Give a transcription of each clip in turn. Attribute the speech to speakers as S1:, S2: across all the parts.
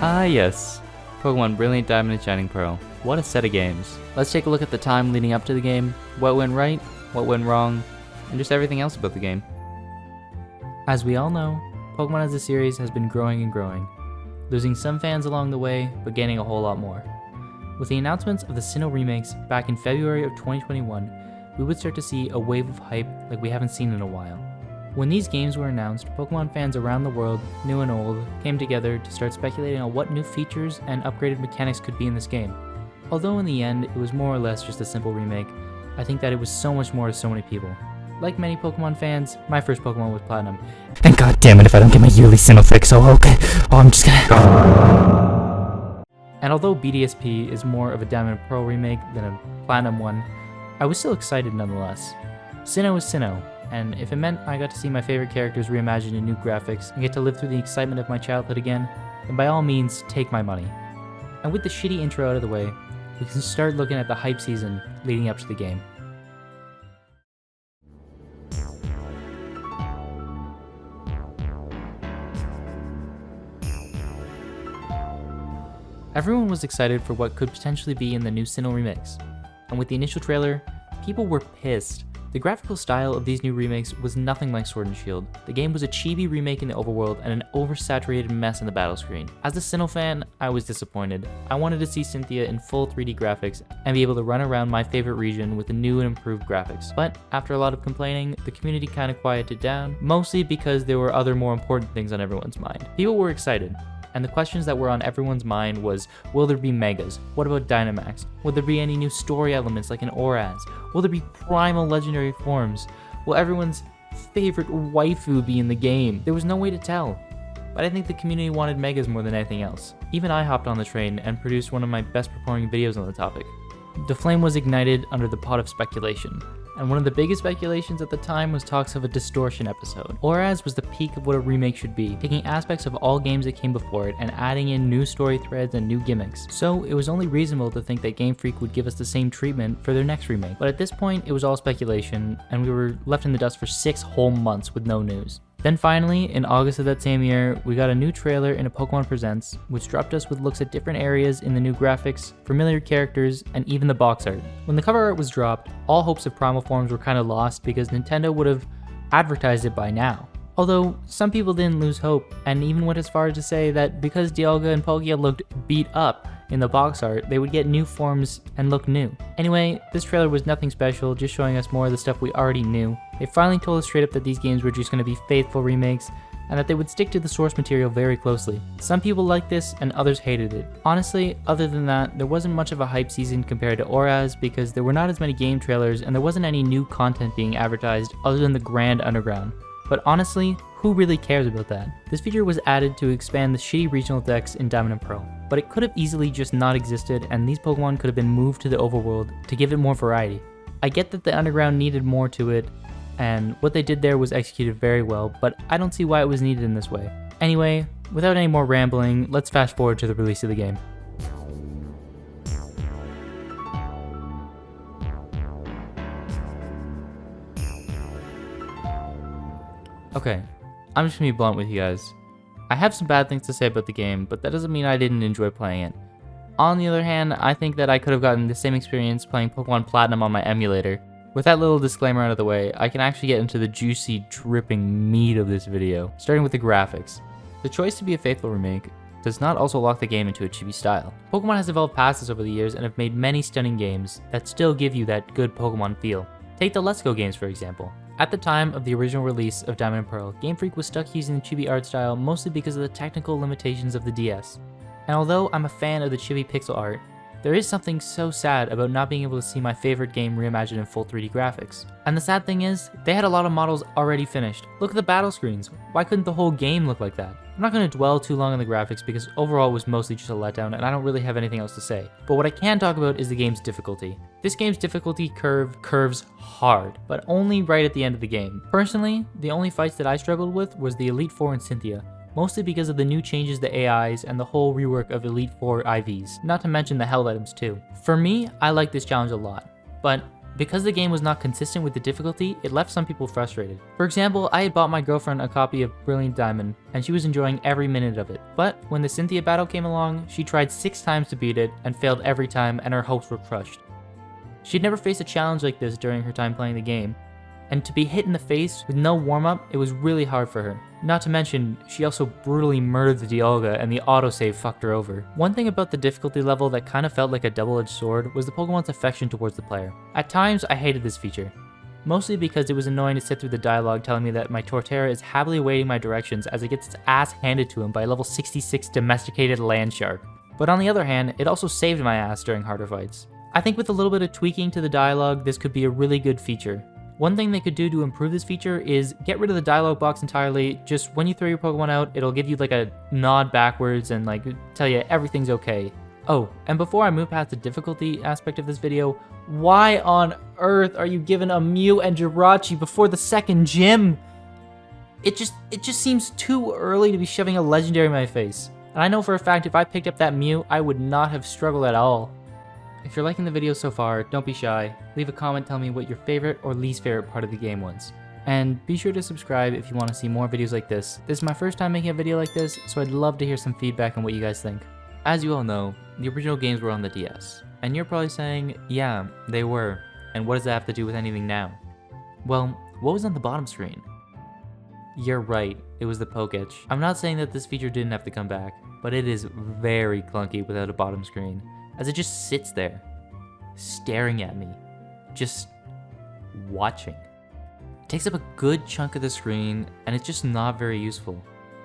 S1: Ah yes, Pokemon Brilliant Diamond and Shining Pearl. What a set of games. Let's take a look at the time leading up to the game, what went right, what went wrong, and just everything else about the game. As we all know, Pokemon as a series has been growing and growing, losing some fans along the way, but gaining a whole lot more. With the announcements of the Sinnoh remakes back in February of 2021, we would start to see a wave of hype like we haven't seen in a while. When these games were announced, Pokemon fans around the world, new and old, came together to start speculating on what new features and upgraded mechanics could be in this game. Although in the end, it was more or less just a simple remake, I think that it was so much more to so many people. Like many Pokemon fans, my first Pokemon was Platinum.
S2: And god damn it if I don't get my yearly Sinnoh fix, so okay. Oh, I'm just gonna...
S1: And although BDSP is more of a Diamond and Pearl remake than a Platinum one, I was still excited nonetheless. Sinnoh is Sinnoh, and if it meant I got to see my favorite characters reimagined in new graphics and get to live through the excitement of my childhood again, then by all means, take my money. And with the shitty intro out of the way, we can start looking at the hype season leading up to the game. Everyone was excited for what could potentially be in the new Sinnoh remix, and with the initial trailer, people were pissed. The graphical style of these new remakes was nothing like Sword and Shield. The game was a chibi remake in the overworld and an oversaturated mess in the battle screen. As a Sinnoh fan, I was disappointed. I wanted to see Cynthia in full 3D graphics and be able to run around my favorite region with the new and improved graphics. But after a lot of complaining, the community kind of quieted down, mostly because there were other more important things on everyone's mind. People were excited, and the questions that were on everyone's mind was, will there be Megas? What about Dynamax? Will there be any new story elements like an Oraz? Will there be primal legendary forms? Will everyone's favorite waifu be in the game? There was no way to tell. But I think the community wanted Megas more than anything else. Even I hopped on the train and produced one of my best performing videos on the topic. The flame was ignited under the pot of speculation, and one of the biggest speculations at the time was talks of a distortion episode. Oraz was the peak of what a remake should be, taking aspects of all games that came before it and adding in new story threads and new gimmicks. So it was only reasonable to think that Game Freak would give us the same treatment for their next remake. But at this point, it was all speculation, and we were left in the dust for 6 whole months with no news. Then finally, in August of that same year, we got a new trailer in a Pokemon Presents, which dropped us with looks at different areas in the new graphics, familiar characters, and even the box art. When the cover art was dropped, all hopes of primal forms were kind of lost because Nintendo would have advertised it by now. Although, some people didn't lose hope, and even went as far as to say that because Dialga and Palkia looked beat up in the box art, they would get new forms and look new. Anyway, this trailer was nothing special, just showing us more of the stuff we already knew. They finally told us straight up that these games were just going to be faithful remakes, and that they would stick to the source material very closely. Some people liked this, and others hated it. Honestly, other than that, there wasn't much of a hype season compared to Oraz, because there were not as many game trailers, and there wasn't any new content being advertised other than the Grand Underground. But honestly, who really cares about that? This feature was added to expand the shitty regional decks in Diamond and Pearl, but it could have easily just not existed, and these Pokemon could have been moved to the overworld to give it more variety. I get that the Underground needed more to it, and what they did there was executed very well, but I don't see why it was needed in this way. Anyway, without any more rambling, let's fast forward to the release of the game. Okay, I'm just gonna be blunt with you guys. I have some bad things to say about the game, but that doesn't mean I didn't enjoy playing it. On the other hand, I think that I could have gotten the same experience playing Pokemon Platinum on my emulator. With that little disclaimer out of the way, I can actually get into the juicy, dripping meat of this video, starting with the graphics. The choice to be a faithful remake does not also lock the game into a chibi style. Pokemon has evolved past this over the years and have made many stunning games that still give you that good Pokemon feel. Take the Let's Go games for example. At the time of the original release of Diamond and Pearl, Game Freak was stuck using the chibi art style mostly because of the technical limitations of the DS. And although I'm a fan of the chibi pixel art, there is something so sad about not being able to see my favorite game reimagined in full 3D graphics. And the sad thing is, they had a lot of models already finished. Look at the battle screens. Why couldn't the whole game look like that? I'm not going to dwell too long on the graphics because overall it was mostly just a letdown and I don't really have anything else to say. But what I can talk about is the game's difficulty. This game's difficulty curve curves hard, but only right at the end of the game. Personally, the only fights that I struggled with was the Elite Four and Cynthia, mostly because of the new changes to AIs and the whole rework of Elite Four IVs, not to mention the held items too. For me, I like this challenge a lot, but Because the game was not consistent with the difficulty, it left some people frustrated. For example, I had bought my girlfriend a copy of Brilliant Diamond, and she was enjoying every minute of it. But when the Cynthia battle came along, she tried 6 times to beat it and failed every time, and her hopes were crushed. She'd never faced a challenge like this during her time playing the game, and to be hit in the face with no warm-up, it was really hard for her. Not to mention, she also brutally murdered the Dialga and the autosave fucked her over. One thing about the difficulty level that kind of felt like a double-edged sword was the Pokemon's affection towards the player. At times, I hated this feature. Mostly because it was annoying to sit through the dialogue telling me that my Torterra is happily awaiting my directions as it gets its ass handed to him by a level 66 domesticated land shark. But on the other hand, it also saved my ass during harder fights. I think with a little bit of tweaking to the dialogue, this could be a really good feature. One thing they could do to improve this feature is get rid of the dialogue box entirely. Just when you throw your Pokemon out, it'll give you like a nod backwards and like tell you everything's okay. Oh, and before I move past the difficulty aspect of this video, why on earth are you giving a Mew and Jirachi before the second gym? It just seems too early to be shoving a legendary in my face. And I know for a fact if I picked up that Mew, I would not have struggled at all. If you're liking the video so far, don't be shy. Leave a comment telling me what your favorite or least favorite part of the game was. And be sure to subscribe if you want to see more videos like this. This is my first time making a video like this, so I'd love to hear some feedback on what you guys think. As you all know, the original games were on the DS. And you're probably saying, yeah, they were. And what does that have to do with anything now? Well, what was on the bottom screen? You're right, it was the Pokétch. I'm not saying that this feature didn't have to come back, but it is very clunky without a bottom screen, as it just sits there, staring at me, just watching. It takes up a good chunk of the screen, and it's just not very useful.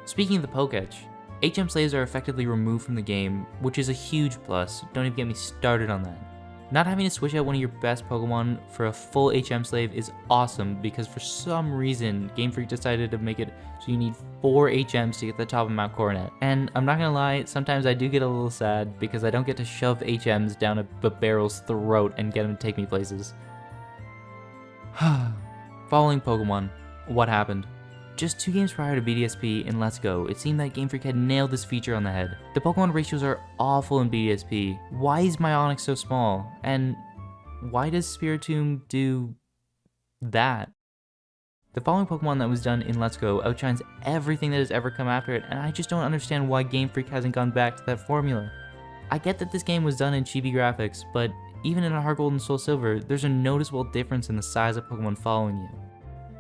S1: Speaking of the Pokétch, HM slaves are effectively removed from the game, which is a huge plus. Don't even get me started on that. Not having to switch out one of your best Pokemon for a full HM slave is awesome because for some reason, Game Freak decided to make it so you need 4 HMs to get to the top of Mount Coronet. And I'm not gonna lie, sometimes I do get a little sad because I don't get to shove HMs down a barrel's throat and get them to take me places. Following Pokemon, what happened? Just 2 games prior to BDSP in Let's Go, it seemed that Game Freak had nailed this feature on the head. The Pokemon ratios are awful in BDSP. Why is my Onix so small? And why does Spiritomb do that? The following Pokemon that was done in Let's Go outshines everything that has ever come after it, and I just don't understand why Game Freak hasn't gone back to that formula. I get that this game was done in chibi graphics, but even in Heart Gold and Soul Silver, there's a noticeable difference in the size of Pokemon following you.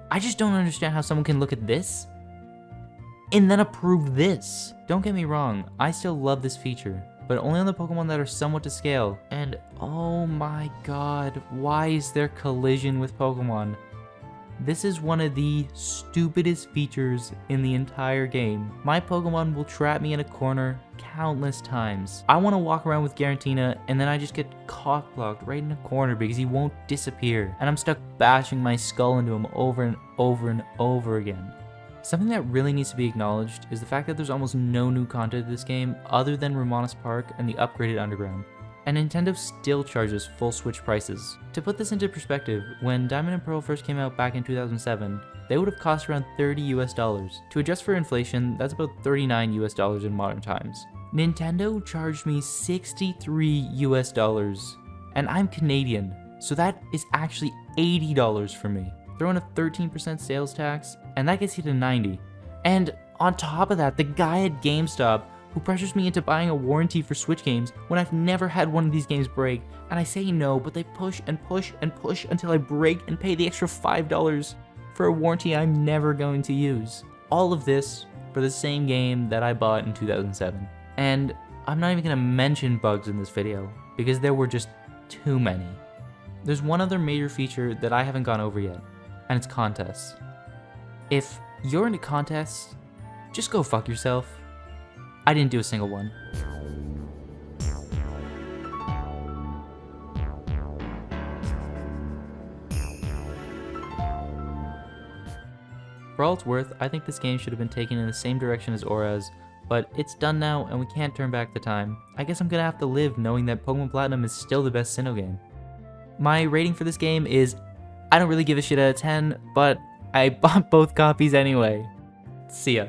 S1: I just don't understand how someone can look at this and then approve this. Don't get me wrong, I still love this feature, but only on the Pokemon that are somewhat to scale. And oh my god, why is there collision with Pokemon? This is one of the stupidest features in the entire game. My Pokemon will trap me in a corner countless times. I want to walk around with Garantina and then I just get cock-blocked right in a corner because he won't disappear. And I'm stuck bashing my skull into him over and over and over again. Something that really needs to be acknowledged is the fact that there's almost no new content in this game other than Romanus Park and the upgraded Underground. And Nintendo still charges full Switch prices. To put this into perspective, when Diamond and Pearl first came out back in 2007, they would have cost around $30 US. To adjust for inflation, that's about $39 US in modern times. Nintendo charged me $63 US, and I'm Canadian, so that is actually $80 for me. Throw in a 13% sales tax, and that gets you to $90. And on top of that, the guy at GameStop who pressures me into buying a warranty for Switch games when I've never had one of these games break, and I say no, but they push and push and push until I break and pay the extra $5 for a warranty I'm never going to use. All of this for the same game that I bought in 2007. And I'm not even going to mention bugs in this video, because there were just too many. There's one other major feature that I haven't gone over yet, and it's contests. If you're into contests, just go fuck yourself. I didn't do a single one. For all it's worth, I think this game should have been taken in the same direction as Aura's, but it's done now and we can't turn back the time. I guess I'm gonna have to live knowing that Pokemon Platinum is still the best Sinnoh game. My rating for this game is, I don't really give a shit out of 10, but I bought both copies anyway. See ya.